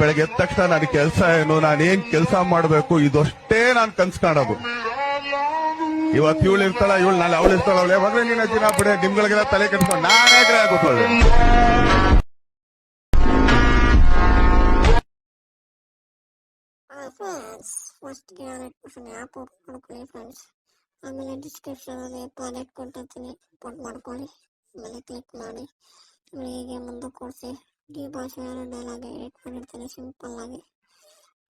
ಬೆಳಗ್ಗೆ ಎದ್ದ ತಕ್ಷಣ ನನ್ನ ಕೆಲಸ ಏನು, ನಾನು ಏನ್ ಕೆಲಸ ಮಾಡಬೇಕು, ಇದಷ್ಟೇ ನಾನು ಕನ್ಸ್ ಕಾಣೋದು. ಇವತ್ತು ಇವಳು ಇರ್ತಾಳ, ಇವಳು ನಾಳೆ ಅವಳು ಇರ್ತಾಳ, ಅವಳೆ ಬಂದ್ರೆ ನೀನು ದಿನ ಬಿಡ ನಿಮ್ಗಳಿಗೆಲ್ಲ ತಲೆ ಕೆಡ್ಸ್ಕೊಂಡು ನಾನೇ ಆಗುತ್ತವೆ. ಫಸ್ಟ್ ಆ್ಯಪ್ ಓಪನ್ ಮಾಡ್ಕೊಳ್ಳಿ ಫ್ರೆಂಡ್ಸ್. ಆಮೇಲೆ ಡಿಸ್ಕ್ರಿಪ್ಷನ್ ಅಲ್ಲಿ ಪ್ರಾಜೆಕ್ಟ್ ಕೊಟ್ಟಿರ್ತೀನಿ, ಸಪೋರ್ಟ್ ಮಾಡ್ಕೊಳ್ಳಿ. ಆಮೇಲೆ ಕ್ಲಿಕ್ ಮಾಡಿ ಹೀಗೆ ಮುಂದೆ ಕೊಡಿಸಿ. ಡಿ ಭಾಷೆ ಡೈಲಾಗ್ ಎಡಿಟ್ ಮಾಡಿರ್ತೀನಿ ಸಿಂಪಲ್ ಆಗಿ.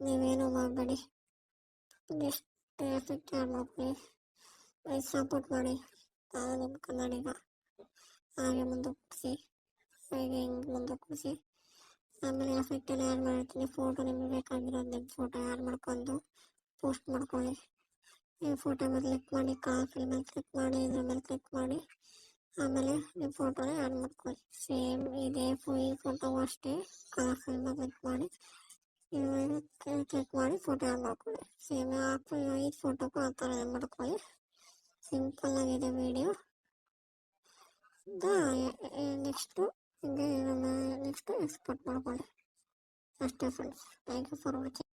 ನೀವೇನು ಮಾಡಬೇಡಿ, ಜಸ್ಟ್ ಎಫೆಕ್ಟ್ ಆ್ಯಡ್ ಮಾಡ್ಕೊಳ್ಳಿ, ಸಪೋರ್ಟ್ ಮಾಡಿ. ನಾನು ನಿಮ್ಮ ಕನ್ನಡಿಗ. ಹಾಗೆ ಮುಂದೆ ಕೊಡಿಸಿ, ಹೀಗೆ ಹಿಂಗೆ ಮುಂದೆ ಕೊಡಿಸಿ. ಆಮೇಲೆ ಎಫೆಕ್ಟ್ ಎಲ್ಲ ಆ್ಯಡ್ ಮಾಡಿರ್ತೀನಿ. ಫೋಟೋ ನಿಮಗೆ ಬೇಕಾಗಿರೋದು ನಿಮ್ಮ ಫೋಟೋ ಆ್ಯಡ್ ಮಾಡ್ಕೊಂಡು ಪೋಸ್ಟ್ ಮಾಡ್ಕೊಳ್ಳಿ. ಈ ಫೋಟೋ ಮೇಲೆ ಕ್ಲಿಕ್ ಮಾಡಿ, ಕಲರ್ ಫಿಲ್ ಮೇಲೆ ಕ್ಲಿಕ್ ಮಾಡಿ, ಇದ್ರ ಮೇಲೆ ಕ್ಲಿಕ್ ಮಾಡಿ, ಆಮೇಲೆ ನಿಮ್ಮ ಫೋಟೋನ ಆ್ಯಡ್ ಮಾಡ್ಕೊಳ್ಳಿ. ಸೇಮ್ ಇದೆ ಈ ಫೋಟೋ ಅಷ್ಟೇ, ಕಲರ್ ಫಿಲ್ ಮೇಲೆ ಕ್ಲಿಕ್ ಮಾಡಿ, ಕ್ಲಿಕ್ ಮಾಡಿ ಫೋಟೋ ಆ್ಯಡ್ ಮಾಡ್ಕೊಳ್ಳಿ. ಸೇಮ್ ಈ ಫೋಟೋಕ್ಕೂ ಆ ಥರ ಮಾಡ್ಕೊಳ್ಳಿ. ಸಿಂಪಲ್ ಆಗಿದೆ ವಿಡಿಯೋ. ನೆಕ್ಸ್ಟು ಹಿಂಗೆ ನೆಕ್ಸ್ಟ್ ಎಕ್ಸ್ಪೋರ್ಟ್ ಮಾಡ್ಕೊಳ್ಳಿ. ಅಷ್ಟೇ friends. Thank you for watching.